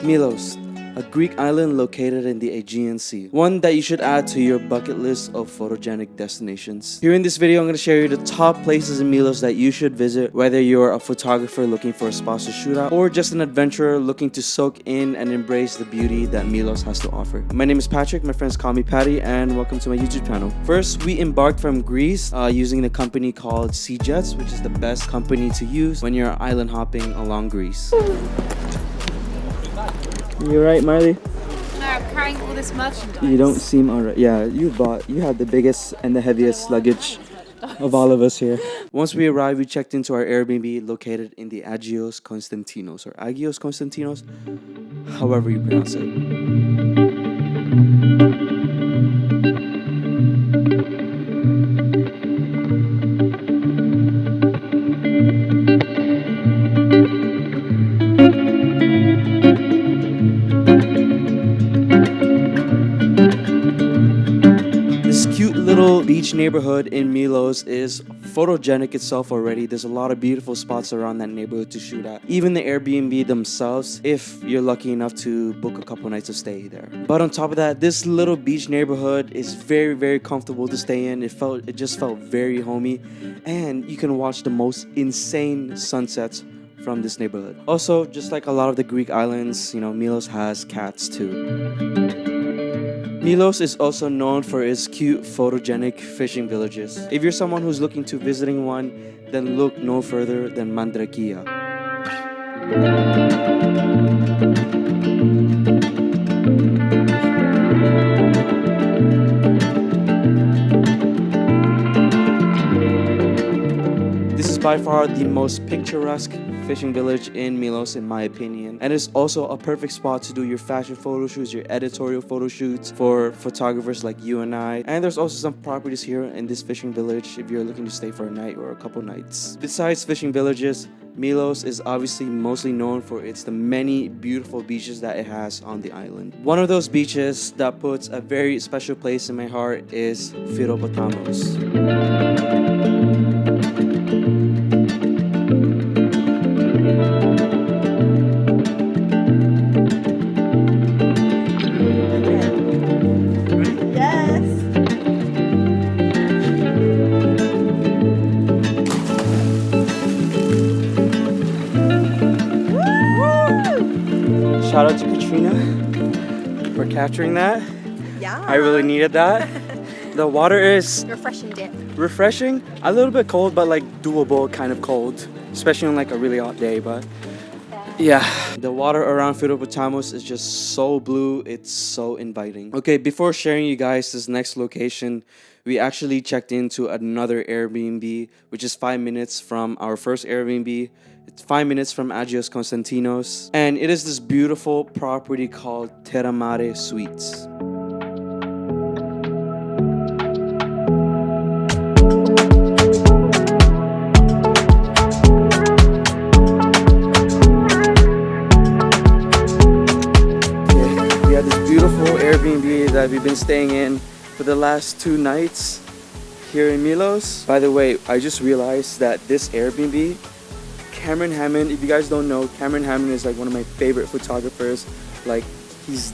Milos, a Greek island located in the Aegean Sea. One that you should add to your bucket list of photogenic destinations. Here in this video, I'm going to share you the top places in Milos that you should visit, whether you're a photographer looking for a spot to shoot at, or just an adventurer looking to soak in and embrace the beauty that Milos has to offer. My name is Patrick, my friends call me Patty, and welcome to my YouTube channel. First, we embarked from Greece using the company called SeaJets, which is the best company to use when you're island hopping along Greece. You're right, Marley. No, I'm carrying all this merchandise. You don't seem alright. Yeah, you have the biggest and the heaviest luggage of all of us here. Once we arrived, we checked into our Airbnb located in the AGIOS Konstantinos, or AGIOS Konstantinos, however you pronounce it. This cute little beach neighborhood in Milos is photogenic itself already. There's a lot of beautiful spots around that neighborhood to shoot at. Even the Airbnb themselves, if you're lucky enough to book a couple nights of stay there. But on top of that, this little beach neighborhood is very, very comfortable to stay in. It just felt very homey, and you can watch the most insane sunsets from this neighborhood. Also, just like a lot of the Greek islands, Milos has cats too. Milos is also known for its cute photogenic fishing villages. If you're someone who's looking to visiting one, then look no further than MANDRAKIA. This is by far the most picturesque fishing village in Milos, in my opinion, and it's also a perfect spot to do your fashion photo shoots, your editorial photo shoots for photographers like you and I. And there's also some properties here in this fishing village if you're looking to stay for a night or a couple nights. Besides fishing villages, Milos is obviously mostly known for the many beautiful beaches that it has on the island. One of those beaches that puts a very special place in my heart is FIROPOTAMOS. Shout out to Katrina for capturing that. Yeah. I really needed that. The water is Refreshing dip. refreshing, a little bit cold, but like doable kind of cold, especially on like a really hot day. But yeah, the water around FIROPOTAMOS is just so blue, it's so inviting. Okay, before sharing you guys this next location, we actually checked into another Airbnb, which is 5 minutes from our first Airbnb. It's 5 minutes from AGIOS Konstantinos, and it is this beautiful property called TERRA MARE Suites. We have this beautiful Airbnb that we've been staying in for the last 2 nights here in Milos. By the way, I just realized that this Airbnb, Cameron Hammond, if you guys don't know, Cameron Hammond is like one of my favorite photographers. Like, he's,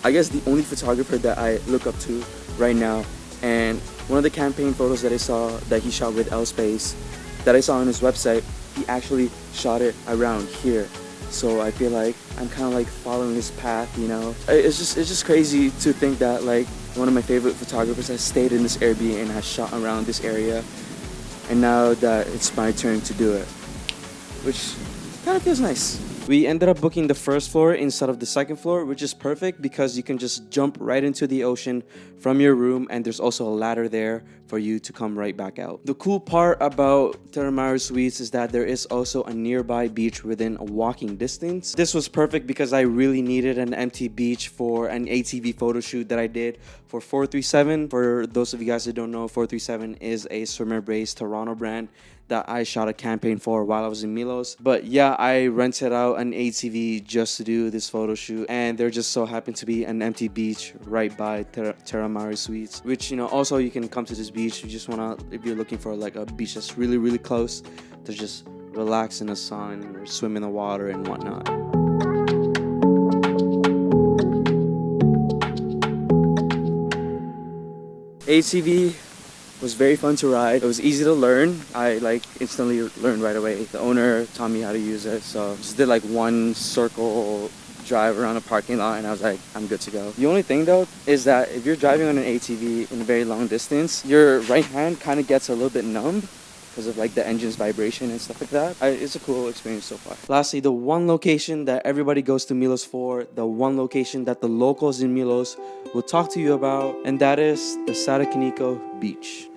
I guess, the only photographer that I look up to right now. And one of the campaign photos that I saw that he shot with L-Space that I saw on his website, he actually shot it around here. So I feel like I'm kind of like following his path, It's just crazy to think that like one of my favorite photographers has stayed in this Airbnb and has shot around this area. And now that it's my turn to do it, which kind of feels nice. We ended up booking the first floor instead of the second floor, which is perfect because you can just jump right into the ocean from your room, and there's also a ladder there for you to come right back out. The cool part about TERRA MARE Suites is that there is also a nearby beach within a walking distance. This was perfect because I really needed an empty beach for an ATV photo shoot that I did for 437. For those of you guys that don't know, 437 is a swimmer-based Toronto brand that I shot a campaign for while I was in Milos. But yeah, I rented out an ATV just to do this photo shoot, and there just so happened to be an empty beach right by TERRA MARE Suites, which also you can come to this beach. You just if you're looking for like a beach that's really, really close to just relax in the sun or swim in the water and whatnot. ATV was very fun to ride. It was easy to learn. I like instantly learned right away. The owner taught me how to use it. So just did like one circle drive around a parking lot and I was like, I'm good to go. The only thing though is that if you're driving on an ATV in a very long distance, your right hand kind of gets a little bit numb because of like the engine's vibration and stuff like that. It's a cool experience so far. Lastly, the one location that everybody goes to Milos for, the one location that the locals in Milos will talk to you about, and that is the SARAKINIKO beach.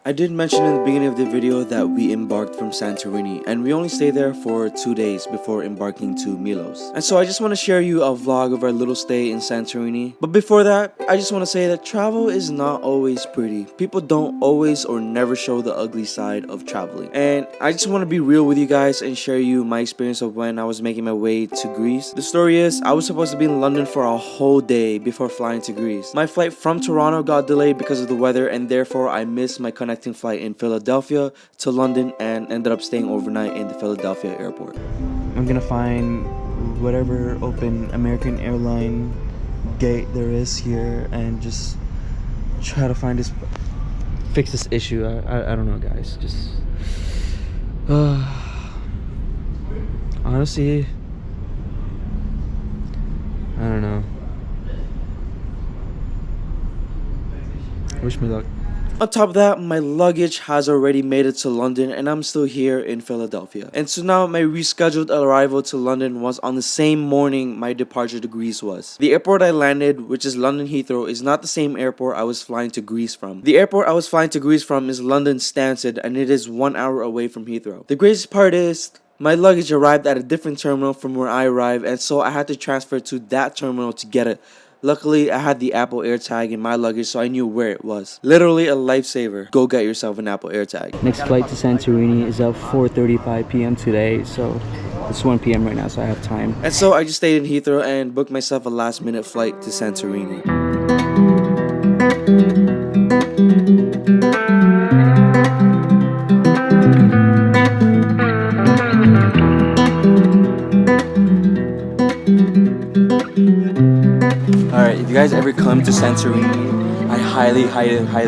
I did mention in the beginning of the video that we embarked from Santorini and we only stayed there for 2 days before embarking to Milos. And so I just want to share you a vlog of our little stay in Santorini. But before that, I just want to say that travel is not always pretty. People don't always or never show the ugly side of traveling. And I just want to be real with you guys and share you my experience of when I was making my way to Greece. The story is, I was supposed to be in London for a whole day before flying to Greece. My flight from Toronto got delayed because of the weather and therefore I missed my connecting flight in Philadelphia to London and ended up staying overnight in the Philadelphia airport. I'm gonna find whatever open American airline gate there is here and just try to find fix this issue. I don't know, guys. Just honestly, I don't know. Wish me luck. On top of that, my luggage has already made it to London and I'm still here in Philadelphia. And so now my rescheduled arrival to London was on the same morning my departure to Greece was. The airport I landed, which is London Heathrow, is not the same airport I was flying to Greece from. The airport I was flying to Greece from is London Stansted and it is 1 hour away from Heathrow. The craziest part is, my luggage arrived at a different terminal from where I arrived and so I had to transfer to that terminal to get it. Luckily, I had the Apple AirTag in my luggage, so I knew where it was. Literally a lifesaver. Go get yourself an Apple AirTag. Next flight to Santorini is at 4:35 p.m. today, so it's 1 p.m. right now, so I have time. And so I just stayed in Heathrow and booked myself a last-minute flight to Santorini. Alright, if you guys ever come to Santorini, I highly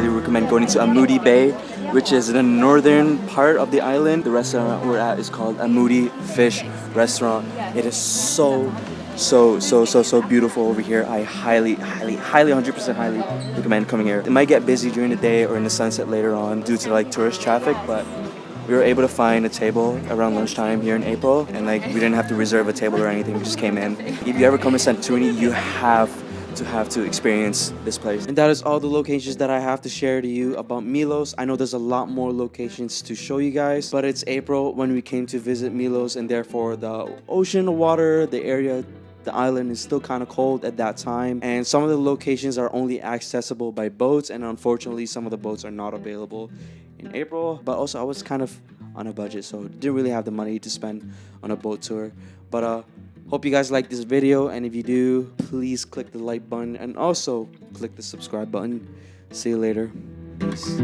recommend going to AMOUDI Bay, which is in the northern part of the island. The restaurant we're at is called AMOUDI Fish Restaurant. It is so beautiful over here. I highly 100% highly recommend coming here. It might get busy during the day or in the sunset later on due to like tourist traffic, but we were able to find a table around lunchtime here in April, and like we didn't have to reserve a table or anything, we just came in. If you ever come to Santorini, you have to experience this place. And that is all the locations that I have to share to you about Milos. I know there's a lot more locations to show you guys, but it's April when we came to visit Milos, and therefore the ocean, the water, the area, the island is still kind of cold at that time, and some of the locations are only accessible by boats, and unfortunately some of the boats are not available in April. But also I was kind of on a budget, so didn't really have the money to spend on a boat tour. But hope you guys like this video, and if you do, please click the like button and also click the subscribe button. See you later. Peace.